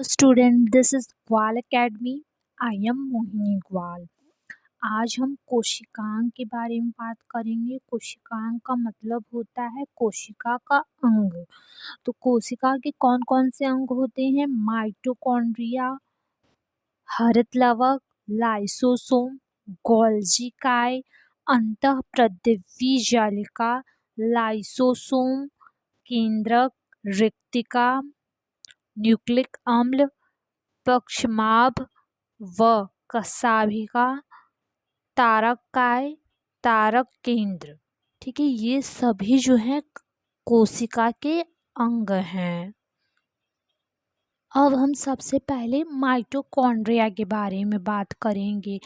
Student, this is ग्वाल academy. I am Mohini ग्वाल। आज हम कोशिकांग के बारे में बात करेंगे। कोशिकांग का मतलब होता है कोशिका का अंग। तो कोशिका के कौन कौन से अंग होते हैं? माइटोकॉन्ड्रिया, हरितलवक, लाइसोसोम, गोल्जी काय, अंतःप्रदिव्य जालिका, लाइसोसोम, केंद्रक, रिक्तिका, न्यूक्लिक अम्ल, पक्षमाभ व कशाभिका, तारक काय, तारक केंद्र। ठीक है, ये सभी जो है कोशिका के अंग हैं। अब हम सबसे पहले माइटोकॉन्ड्रिया के बारे में बात करेंगे।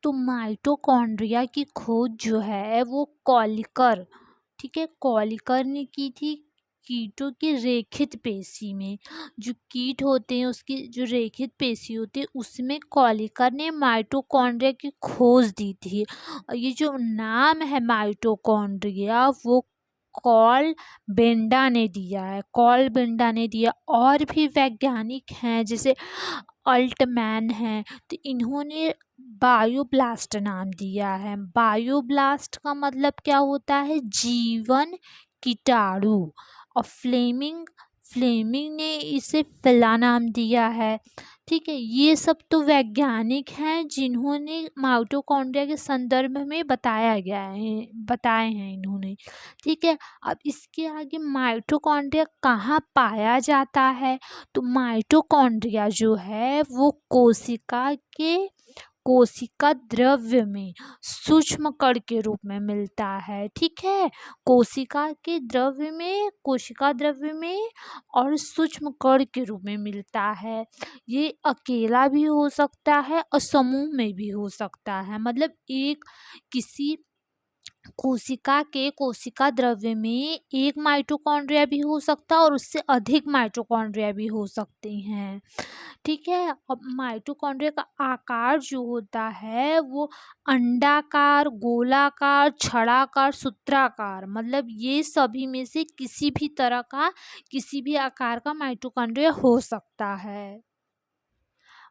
तो माइटोकॉन्ड्रिया की खोज जो है वो कॉलिकर, ठीक है, कॉलिकर ने की थी। कीटों की रेखित पेशी में, जो कीट होते हैं उसकी जो रेखित पेशी होती है उसमें कॉलिकर ने माइटोकॉन्ड्रिया की खोज दी थी। और ये जो नाम है माइटोकॉन्ड्रिया वो कॉल बेंडा ने दिया है, कॉल बेंडा ने दिया। और भी वैज्ञानिक हैं जैसे अल्टमैन हैं, तो इन्होंने बायोब्लास्ट नाम दिया है। बायोब्लास्ट का मतलब क्या होता है? जीवन कीटाणु। और फ्लेमिंग फ्लेमिंग ने इसे फिला नाम दिया है। ठीक है, ये सब तो वैज्ञानिक हैं जिन्होंने माइटोकॉन्ड्रिया के संदर्भ में बताए हैं इन्होंने। ठीक है, अब इसके आगे माइटोकॉन्ड्रिया कहाँ पाया जाता है? तो माइटोकॉन्ड्रिया जो है वो कोशिका द्रव्य में सूक्ष्म कण के रूप में मिलता है। ठीक है, कोशिका द्रव्य में और सूक्ष्म कण के रूप में मिलता है। ये अकेला भी हो सकता है और समूह में भी हो सकता है। मतलब एक किसी कोशिका द्रव्य में एक माइटोकॉन्ड्रिया भी हो सकता है और उससे अधिक माइटोकॉन्ड्रिया भी हो सकते हैं। ठीक है, अब माइटोकॉन्ड्रिया का आकार जो होता है वो अंडाकार, गोलाकार, छड़ाकार, सूत्राकार, मतलब ये सभी में से किसी भी आकार का माइटोकॉन्ड्रिया हो सकता है।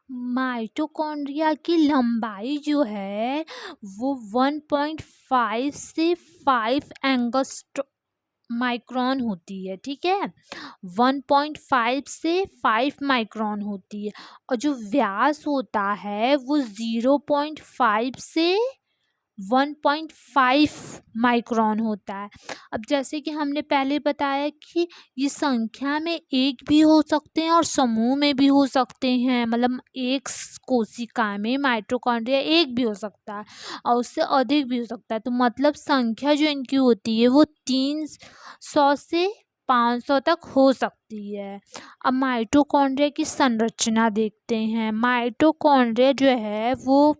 माइटोकॉन्ड्रिया की लंबाई जो है वो 1.5 से 5 एंगस्ट्रॉम माइक्रोन होती है। ठीक है, 1.5 से 5 माइक्रोन होती है। और जो व्यास होता है वो 0.5 से 1.5 माइक्रोन होता है। अब जैसे कि हमने पहले बताया कि ये संख्या में एक भी हो सकते हैं और समूह में भी हो सकते हैं। मतलब एक कोशिका में माइटोकॉन्ड्रिया एक भी हो सकता है और उससे अधिक भी हो सकता है। तो मतलब संख्या जो इनकी होती है वो 300 से 500 तक हो सकती है। अब माइटोकॉन्ड्रिया की संरचना देखते हैं। माइटोकॉन्ड्रिया जो है वो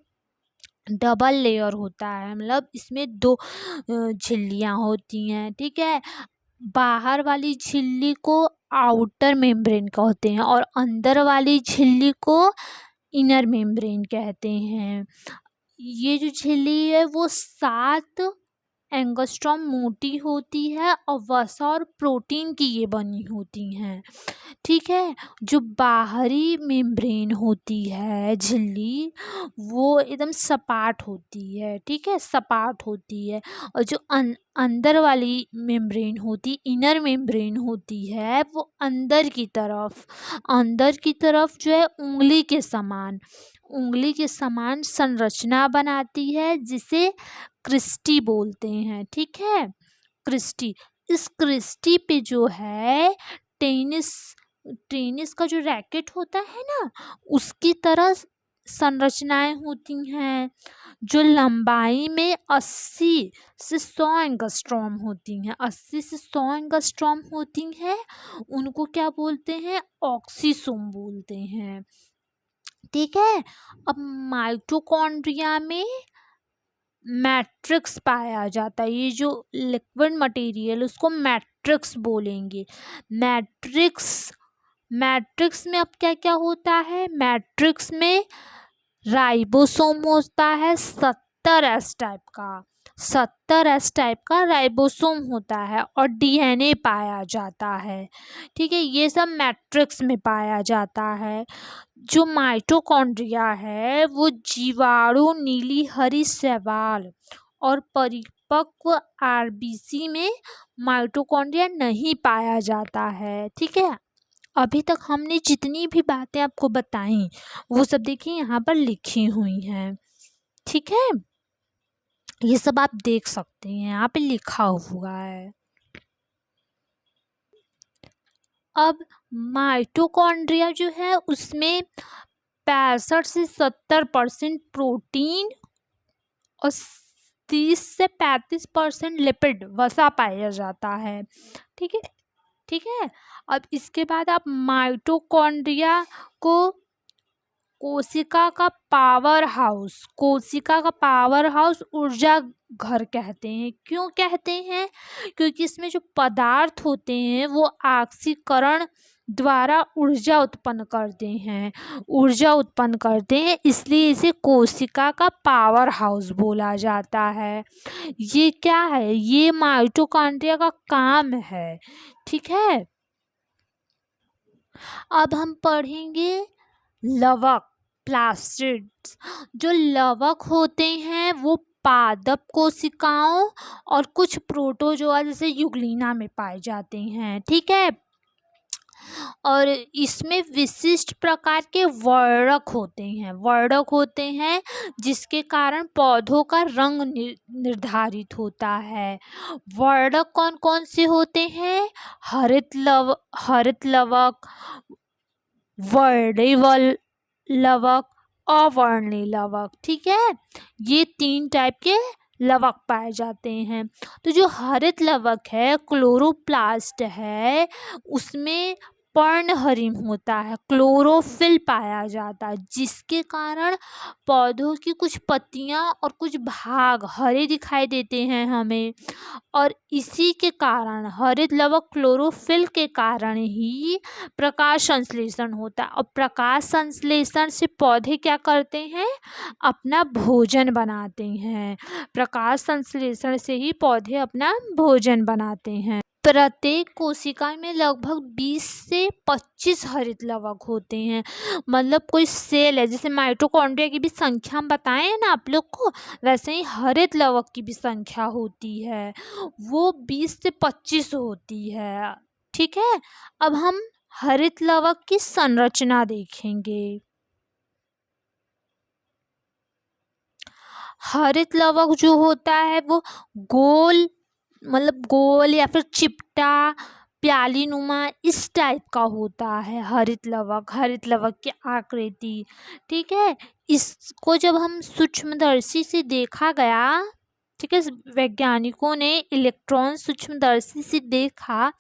डबल लेयर होता है, मतलब इसमें दो झिल्लियाँ होती हैं। ठीक है, बाहर वाली झिल्ली को आउटर मेम्ब्रेन कहते हैं और अंदर वाली झिल्ली को इनर मेम्ब्रेन कहते हैं। ये जो झिल्ली है वो 7 एंगस्ट्रॉम मोटी होती है और वसा और प्रोटीन की ये बनी होती हैं। ठीक है, जो बाहरी मेम्ब्रेन होती है झिल्ली वो एकदम सपाट होती है। ठीक है, सपाट होती है। और जो अंदर वाली मेम्ब्रेन होती, इनर मेम्ब्रेन होती है वो अंदर की तरफ जो है उंगली के समान संरचना बनाती है जिसे क्रिस्टी बोलते हैं। ठीक है, क्रिस्टी। इस क्रिस्टी पे जो है टेनिस टेनिस का जो रैकेट होता है ना उसकी तरह संरचनाएं होती हैं, जो लंबाई में 80 से 100 एंगस्ट्रॉम होती हैं। 80 से 100 एंगस्ट्रॉम होती हैं, उनको क्या बोलते हैं? ऑक्सीसोम बोलते हैं। ठीक है, अब माइटोकॉन्ड्रिया में मैट्रिक्स पाया जाता है। ये जो लिक्विड मटेरियल उसको मैट्रिक्स बोलेंगे। मैट्रिक्स मैट्रिक्स में अब क्या क्या होता है? मैट्रिक्स में राइबोसोम होता है 70 एस टाइप का, 70S टाइप का राइबोसोम होता है और डीएनए पाया जाता है। ठीक है, ये सब मैट्रिक्स में पाया जाता है। जो माइटोकॉन्ड्रिया है वो जीवाणु, नीली हरी शैवाल और परिपक्व आरबीसी में माइटोकॉन्ड्रिया नहीं पाया जाता है। ठीक है, अभी तक हमने जितनी भी बातें आपको बताई वो सब देखिए यहाँ पर लिखी हुई हैं। ठीक है, ये सब आप देख सकते हैं, यहाँ पे लिखा हुआ है। अब माइटोकॉन्ड्रिया जो है उसमें 65 से 70% प्रोटीन और 30 से 35% लिपिड वसा पाया जाता है। ठीक है, ठीक है। अब इसके बाद आप माइटोकॉन्ड्रिया को कोशिका का पावर हाउस ऊर्जा घर कहते हैं। क्यों कहते हैं? क्योंकि इसमें जो पदार्थ होते हैं वो ऑक्सीकरण द्वारा ऊर्जा उत्पन्न करते हैं, इसलिए इसे कोशिका का पावर हाउस बोला जाता है। ये क्या है? ये माइटोकॉन्ड्रिया का काम है। ठीक है, अब हम पढ़ेंगे लवक, प्लास्टिड्स। जो लवक होते हैं वो पादप कोशिकाओं और कुछ प्रोटोजोआ जैसे यूग्लिना में पाए जाते हैं। ठीक है, और इसमें विशिष्ट प्रकार के वर्णक होते हैं जिसके कारण पौधों का रंग निर्धारित होता है। वर्णक कौन कौन से होते हैं? हरित लवक, वर्णिवल लवक, अवर्णी लवक। ठीक है, ये 3 टाइप के लवक पाए जाते हैं। तो जो हरित लवक है, क्लोरोप्लास्ट है, उसमें पर्णहरिम होता है, क्लोरोफिल पाया जाता है, जिसके कारण पौधों की कुछ पत्तियां और कुछ भाग हरे दिखाई देते हैं हमें। और इसी के कारण हरित लवक क्लोरोफिल के कारण ही प्रकाश संश्लेषण होता है, और प्रकाश संश्लेषण से पौधे क्या करते हैं? अपना भोजन बनाते हैं। प्रकाश संश्लेषण से ही पौधे अपना भोजन बनाते हैं। प्रत्येक कोशिका में लगभग 20 से 25 हरित लवक होते हैं। मतलब कोई सेल है, जैसे माइटोकॉन्ड्रिया की भी संख्या हम बताए हैं ना आप लोग को, वैसे ही हरित लवक की भी संख्या होती है, वो 20 से 25 होती है। ठीक है, अब हम हरित लवक की संरचना देखेंगे। हरित लवक जो होता है वो गोल या फिर चिपटा, प्यालीनुमा इस टाइप का होता है। हरित लवक की आकृति। ठीक है, इसको जब हम सूक्ष्मदर्शी से देखा गया, ठीक है, वैज्ञानिकों ने इलेक्ट्रॉन सूक्ष्मदर्शी से देखा,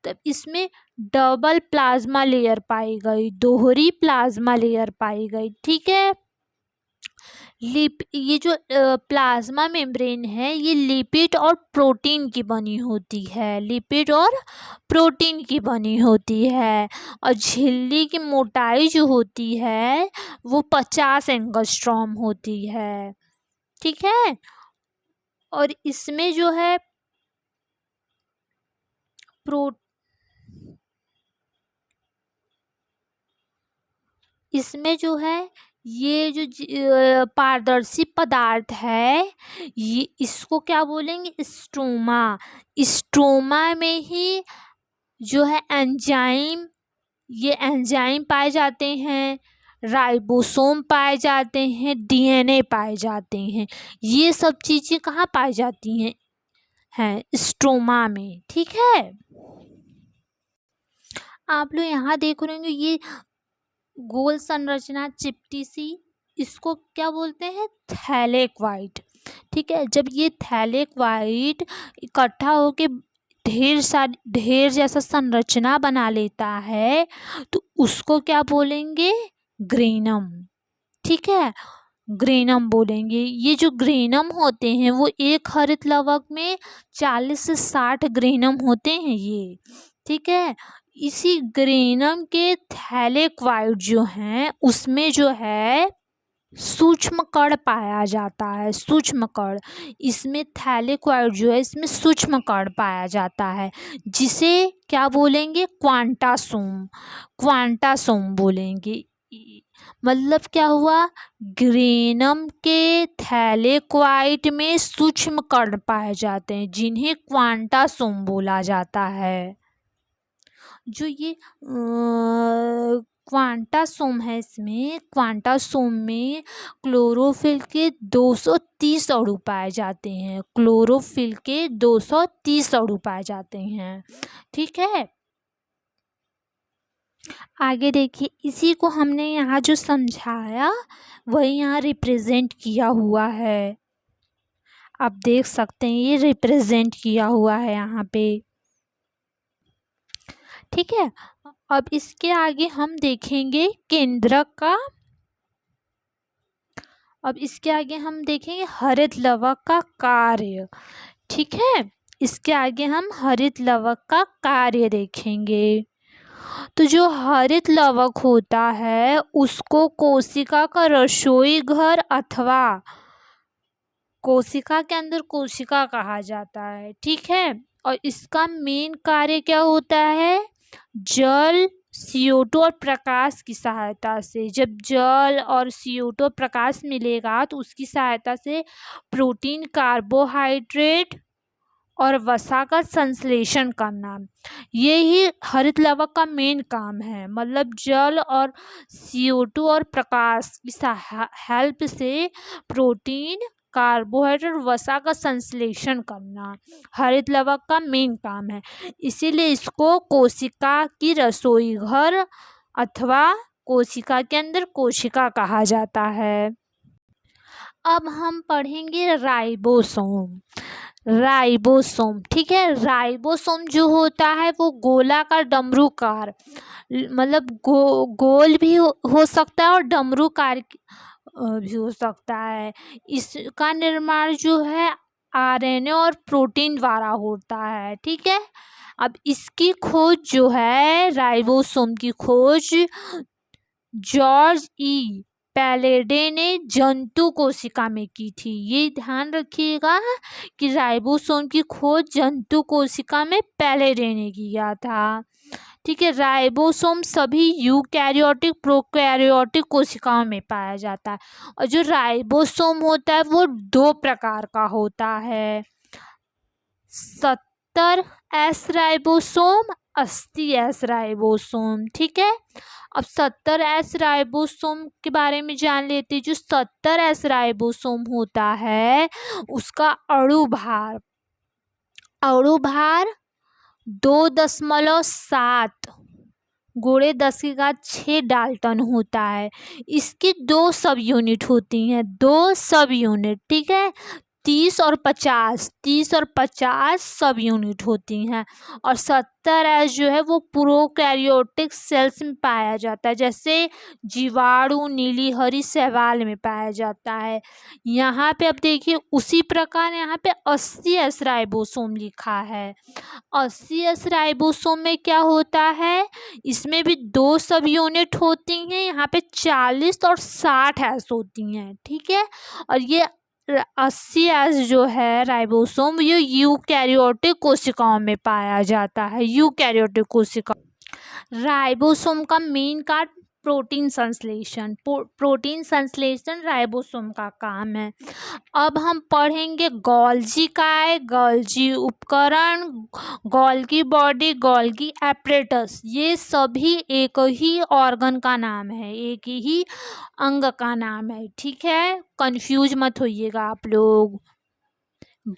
तब इसमें डबल प्लाज्मा लेयर पाई गई, दोहरी प्लाज्मा लेयर पाई गई। ठीक है, ये जो प्लाज्मा मेम्ब्रेन है ये लिपिड और प्रोटीन की बनी होती है, और झिल्ली की मोटाई जो होती है वो 50 एंगस्ट्रॉम होती है। ठीक है, और इसमें जो है ये जो पारदर्शी पदार्थ है, ये इसको क्या बोलेंगे? स्ट्रोमा में ही जो है ये एंजाइम पाए जाते हैं, राइबोसोम पाए जाते हैं, डीएनए पाए जाते हैं। ये सब चीज़ें कहाँ पाई जाती हैं स्ट्रोमा में। ठीक है, आप लोग यहाँ देख रहे होंगे ये गोल संरचना चिपटी सी, इसको क्या बोलते हैं? थैलेक्वाइट। ठीक है, जब ये थैलेक्वाइट इकट्ठा होके ढेर जैसा संरचना बना लेता है तो उसको क्या बोलेंगे? ग्रेनम। ठीक है, ग्रेनम बोलेंगे। ये जो ग्रेनम होते हैं वो एक हरित लवक में 40 से 60 ग्रेनम होते हैं ये। ठीक है, इसी ग्रेनम के थैलेक्वाइड जो हैं उसमें जो है सूक्ष्म कण पाया जाता है, सूक्ष्म कण। इसमें थैलेक्वाइड जो है इसमें सूक्ष्म कण पाया जाता है, जिसे क्या बोलेंगे, क्वांटासोम, क्वांटासोम बोलेंगे। मतलब क्या हुआ, ग्रेनम के थैलेक्वाइड में सूक्ष्म कण पाए जाते हैं जिन्हें क्वांटासोम बोला जाता है। जो ये क्वांटासोम है, इसमें क्वांटासोम में क्लोरोफिल के 230 अणु पाए जाते हैं, क्लोरोफिल के 230 अणु पाए जाते हैं। ठीक है, आगे देखिए, इसी को हमने यहाँ जो समझाया वही यहाँ रिप्रेजेंट किया हुआ है। आप देख सकते हैं ये रिप्रेजेंट किया हुआ है यहाँ पे। ठीक है, अब इसके आगे हम देखेंगे केंद्रक का। अब इसके आगे हम देखेंगे हरित लवक का कार्य। ठीक है, इसके आगे हम हरित लवक का कार्य देखेंगे। तो जो हरित लवक होता है उसको कोशिका का रसोई घर अथवा कोशिका के अंदर कोशिका कहा जाता है। ठीक है, और इसका मेन कार्य क्या होता है, जल, CO2 और प्रकाश की सहायता से, जब जल और CO2 प्रकाश मिलेगा तो उसकी सहायता से प्रोटीन, कार्बोहाइड्रेट और वसा का संश्लेषण करना, यही हरित लवक का मेन काम है। मतलब जल और CO2 और प्रकाश की हेल्प से प्रोटीन, कार्बोहाइड्रेट, वसा का संश्लेषण करना हरित लवक का मेन काम है। इसीलिए इसको कोशिका की रसोई घर अथवा कोशिका के अंदर कोशिका कहा जाता है। अब हम पढ़ेंगे राइबोसोम। राइबोसोम, ठीक है, राइबोसोम जो होता है वो गोलाकार डमरूकार, मतलब गोल भी हो सकता है और डमरूकार भी हो सकता है। इसका निर्माण जो है RNA और प्रोटीन द्वारा होता है। ठीक है, अब इसकी खोज जो है, राइबोसोम की खोज जॉर्ज ई पैलेडे ने जंतु कोशिका में की थी। ये ध्यान रखिएगा कि राइबोसोम की खोज जंतु कोशिका में पैलेडे ने किया था। ठीक है, राइबोसोम सभी यूकैरियोटिक, प्रोकैरियोटिक कोशिकाओं में पाया जाता है। और जो राइबोसोम होता है वो 2 प्रकार का होता है, 70S राइबोसोम, 80S राइबोसोम। ठीक है, अब 70S राइबोसोम के बारे में जान लेते हैं। जो 70S राइबोसोम होता है उसका अणुभार 2.7 गुणे 10⁶ डाल्टन होता है। इसकी 2 सब यूनिट होती हैं, 2 सब यूनिट। ठीक है, 30 और 50 सब यूनिट होती हैं। और 70S जो है वो प्रोकैरियोटिक सेल्स में पाया जाता है, जैसे जीवाणु, नीली हरी शैवाल में पाया जाता है। यहाँ पे अब देखिए उसी प्रकार यहाँ पे 80S राइबोसोम लिखा है। 80S राइबोसोम में क्या होता है, इसमें भी 2 सब यूनिट होती हैं। यहाँ पे 40 और 60S होती हैं। ठीक है, और ये 80S जो है राइबोसोम ये यूकैरियोटिक कोशिकाओं में पाया जाता है, यूकैरियोटिक कोशिका। राइबोसोम का मेन कार्य प्रोटीन संश्लेषण, प्रोटीन संश्लेषण राइबोसोम का काम है। अब हम पढ़ेंगे गोल्जी काय, गोल्जी उपकरण, गोल्गी बॉडी, गोल्गी एपरेटस। ये सभी एक ही ऑर्गन का नाम है, एक ही अंग का नाम है। ठीक है, कंफ्यूज मत होइएगा आप लोग।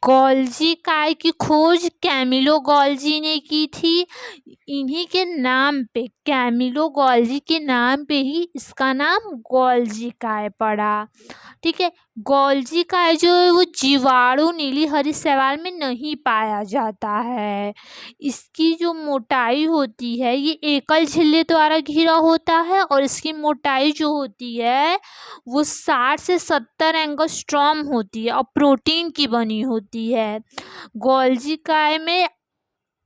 गोल्जी काय की खोज कैमिलो गोल्जी ने की थी। इन्हीं के नाम पे, कैमिलो गोल्जी के नाम पे ही इसका नाम गोल्जी काय पड़ा। ठीक है, गोल्जी काय जो है वो जीवाणु, नीली हरी शैवाल में नहीं पाया जाता है। इसकी जो मोटाई होती है ये एकल झिल्ली द्वारा घिरा होता है और इसकी मोटाई जो होती है वो 60 से 70 एंगस्ट्रॉम होती है और प्रोटीन की बनी होती है। गोल्जी काय में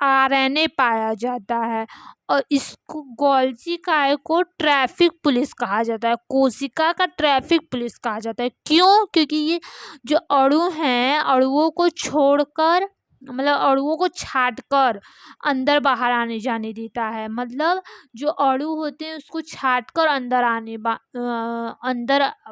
आरएनए पाया जाता है। और इसको गोल्जी काय को ट्रैफिक पुलिस कहा जाता है, कोशिका का ट्रैफिक पुलिस कहा जाता है। क्यों? क्योंकि ये जो अणु हैं, अणुओं को छोड़कर, मतलब अणुओं को छाट कर अंदर बाहर आने जाने देता है। मतलब जो अणु होते हैं उसको छाट कर अंदर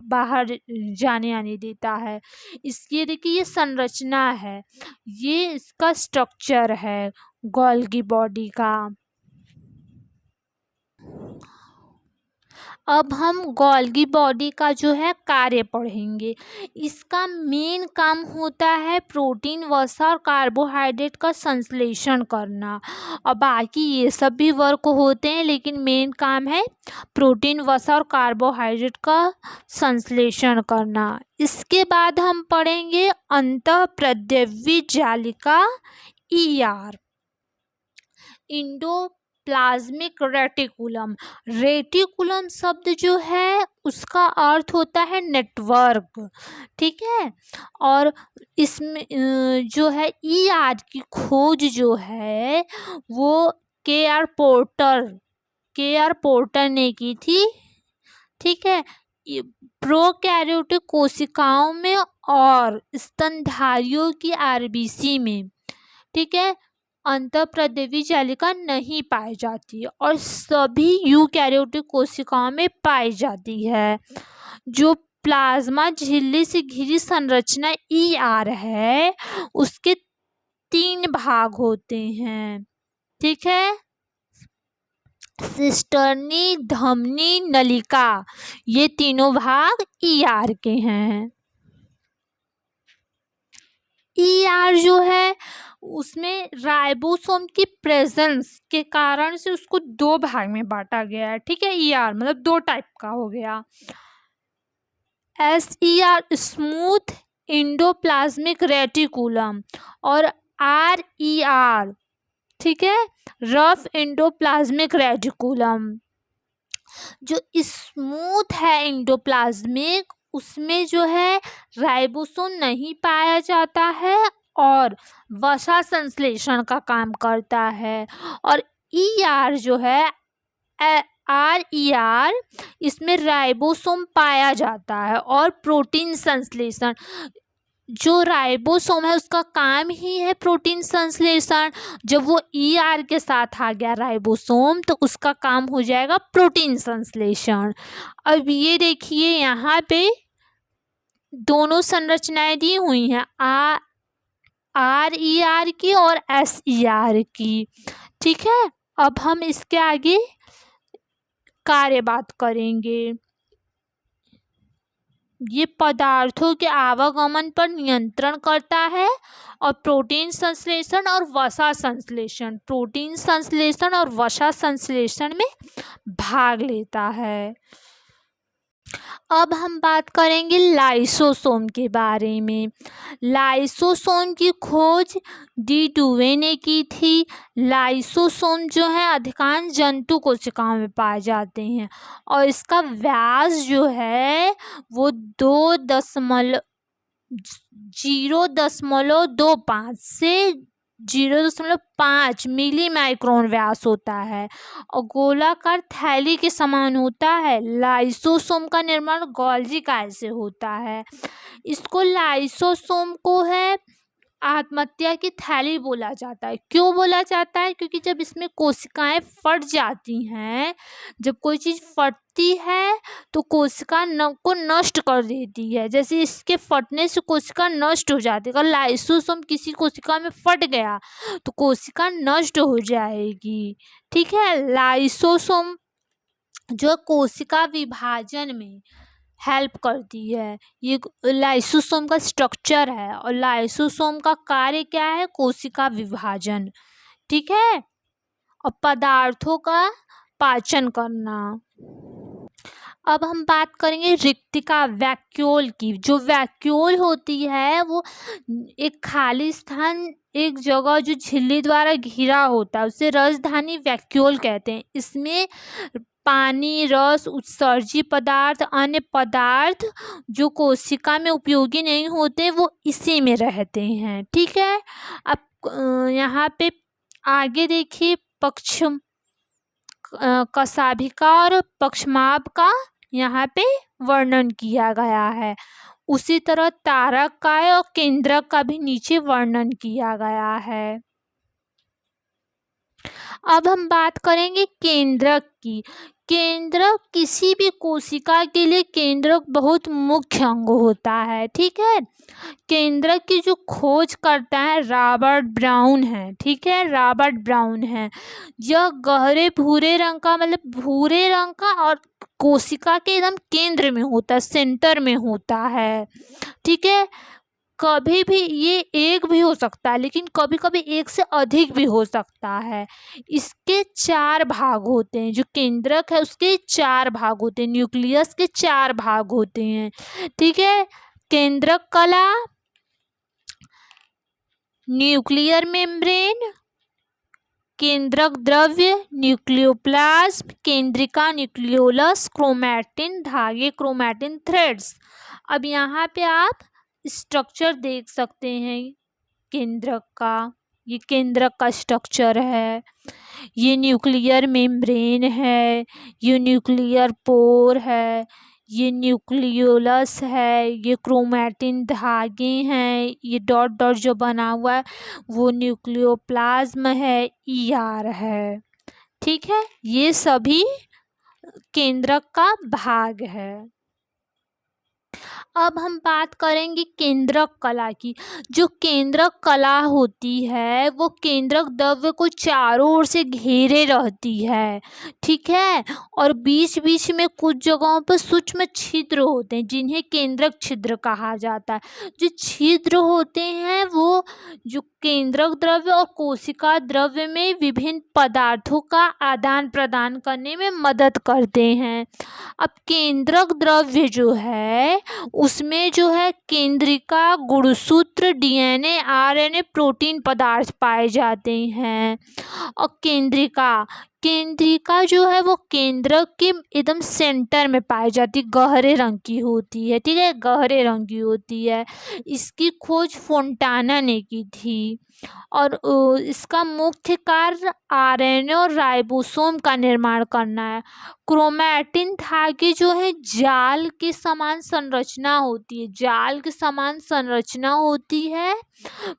बाहर जाने आने देता है। इसकी देखिए ये संरचना है, ये इसका स्ट्रक्चर है गोल्गी बॉडी का। अब हम गोल्गी बॉडी का जो है कार्य पढ़ेंगे। इसका मेन काम होता है प्रोटीन, वसा और कार्बोहाइड्रेट का संश्लेषण करना। और बाकी ये सब भी वर्क होते हैं, लेकिन मेन काम है प्रोटीन, वसा और कार्बोहाइड्रेट का संश्लेषण करना। इसके बाद हम पढ़ेंगे अंतःप्रद्रव्य जालिका ER, इंडोप्लाज्मिक रेटिकुलम। रेटिकुलम शब्द जो है उसका अर्थ होता है नेटवर्क, ठीक है। और इसमें जो है ER की खोज जो है वो KR पोर्टर ने की थी, ठीक है। प्रोकैरियोटिक कोशिकाओं में और स्तनधारियों की RBC में, ठीक है, अंतःप्रद्रव्य जालिका नहीं पाई जाती और सभी यूकैरियोटिक कोशिकाओं में पाई जाती है। जो प्लाज्मा झिल्ली से घिरी संरचना ER है उसके 3 भाग होते हैं, ठीक है। सिस्टर्नी, धमनी, नलिका, ये तीनों भाग ER के हैं। ER जो है उसमें राइबोसोम की प्रेजेंस के कारण से उसको 2 भाग में बांटा गया है, ठीक है। ER मतलब 2 टाइप का हो गया। SER स्मूथ इंडोप्लाज्मिक रेटिकुलम और RER, ठीक है, रफ इंडोप्लाज्मिक रेटिकुलम। जो स्मूथ है इंडोप्लाज्मिक उसमें जो है राइबोसोम नहीं पाया जाता है और वसा संश्लेषण का काम करता है। और ER जो है RER इसमें राइबोसोम पाया जाता है और प्रोटीन संश्लेषण। जो राइबोसोम है उसका काम ही है प्रोटीन संश्लेषण। जब वो ER के साथ आ गया राइबोसोम तो उसका काम हो जाएगा प्रोटीन संश्लेषण। अब ये देखिए यहाँ पे दोनों संरचनाएं दी हुई हैं, RER की और SER की, ठीक है। अब हम इसके आगे कार्य बात करेंगे। ये पदार्थों के आवागमन पर नियंत्रण करता है और प्रोटीन संश्लेषण और वसा संश्लेषण, प्रोटीन संश्लेषण और वसा संश्लेषण में भाग लेता है। अब हम बात करेंगे लाइसोसोम के बारे में। लाइसोसोम की खोज डी डुवे ने की थी। लाइसोसोम जो है अधिकांश जंतु कोशिकाओं में पाए जाते हैं और इसका व्यास जो है वो 0.25 से 0.5 मिली माइक्रोन व्यास होता है और गोलाकार थैली के समान होता है। लाइसोसोम का निर्माण गोल्जी काय से होता है। इसको लाइसोसोम को है आत्महत्या की थैली बोला जाता है। क्यों बोला जाता है? क्योंकि जब इसमें कोशिकाएं फट जाती हैं, जब कोई चीज़ फटती है तो कोशिका को नष्ट कर देती है। जैसे इसके फटने से कोशिका नष्ट हो जाती है। अगर लाइसोसोम किसी कोशिका में फट गया तो कोशिका नष्ट हो जाएगी, ठीक है। लाइसोसोम जो कोशिका विभाजन में हेल्प करती है, ये लाइसोसोम का स्ट्रक्चर है और लाइसोसोम का कार्य क्या है? कोशिका विभाजन, ठीक है, और पदार्थों का पाचन करना। अब हम बात करेंगे रिक्तिका, वैक्यूल की। जो वैक्यूल होती है वो एक खाली स्थान, एक जगह जो झिल्ली द्वारा घिरा होता है उसे रसधानी वैक्यूल कहते हैं। इसमें पानी, रस, उत्सर्जी पदार्थ, अन्य पदार्थ जो कोशिका में उपयोगी नहीं होते वो इसी में रहते हैं, ठीक है। अब यहाँ पे आगे देखिए कशाभिका और पक्षमाभ का यहाँ पे वर्णन किया गया है। उसी तरह तारक काय और केंद्रक का भी नीचे वर्णन किया गया है। अब हम बात करेंगे केंद्रक की। केंद्रक किसी भी कोशिका के लिए केंद्रक बहुत मुख्य अंग होता है। ठीक है, केंद्रक की जो खोज करता है रॉबर्ट ब्राउन है। ठीक है, रॉबर्ट ब्राउन है। यह गहरे भूरे रंग का, मतलब भूरे रंग का, और कोशिका के एकदम केंद्र में होता है, सेंटर में होता है। ठीक है, कभी भी ये एक भी हो सकता है, लेकिन कभी कभी एक से अधिक भी हो सकता है। इसके 4 भाग होते हैं। जो केंद्रक है उसके 4 भाग होते हैं, न्यूक्लियस के 4 भाग होते हैं। ठीक है, केंद्रक कला, न्यूक्लियर मेम्ब्रेन, केंद्रक द्रव्य, न्यूक्लियोप्लाज्म, केंद्रिका, न्यूक्लियोलस, क्रोमैटिन धागे, क्रोमैटिन थ्रेड्स। अब यहाँ पे आप स्ट्रक्चर देख सकते हैं केंद्रक का। ये केंद्रक का स्ट्रक्चर है। ये न्यूक्लियर मेम्ब्रेन है, ये न्यूक्लियर पोर है, ये न्यूक्लियोलस है, ये क्रोमैटिन धागे हैं, ये डॉट डॉट जो बना हुआ है वो न्यूक्लियोप्लाज्म है, ईआर है। ठीक है, ये सभी केंद्रक का भाग है। अब हम बात करेंगे केंद्रक कला की। जो केंद्रक कला होती है वो केंद्रक द्रव्य को चारों ओर से घेरे रहती है। ठीक है, और बीच बीच में कुछ जगहों पर सूक्ष्म छिद्र होते हैं जिन्हें केंद्रक छिद्र कहा जाता है। जो छिद्र होते हैं वो जो केंद्रक द्रव्य और कोशिका द्रव्य में विभिन्न पदार्थों का आदान प्रदान करने में मदद करते हैं। अब केंद्रक द्रव्य जो है उसमें जो है केंद्रिका, गुणसूत्र, डीएनए, आरएनए, प्रोटीन पदार्थ पाए जाते हैं। और केंद्रिका जो है वो केंद्रक के एकदम सेंटर में पाई जाती है, गहरे रंग की होती है। ठीक है, गहरे रंग की होती है। इसकी खोज फोंटाना ने की थी। और इसका मुख्य कार्य आरएनए और राइबोसोम का निर्माण करना है। क्रोमैटिन धागे जो है जाल के समान संरचना होती है, जाल के समान संरचना होती है,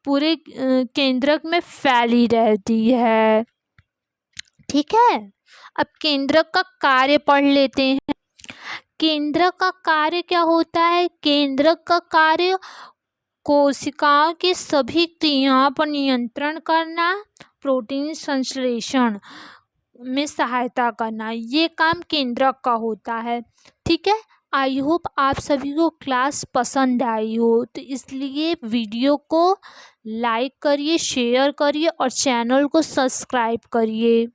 पूरे केंद्रक में फैली रहती है। ठीक है, अब केंद्रक का कार्य पढ़ लेते हैं। केंद्रक का कार्य क्या होता है? केंद्रक का कार्य कोशिकाओं की सभी क्रियाओं पर नियंत्रण करना, प्रोटीन संश्लेषण में सहायता करना, ये काम केंद्रक का होता है। ठीक है, आई होप आप सभी को क्लास पसंद आई हो, तो इसलिए वीडियो को लाइक करिए, शेयर करिए और चैनल को सब्सक्राइब करिए।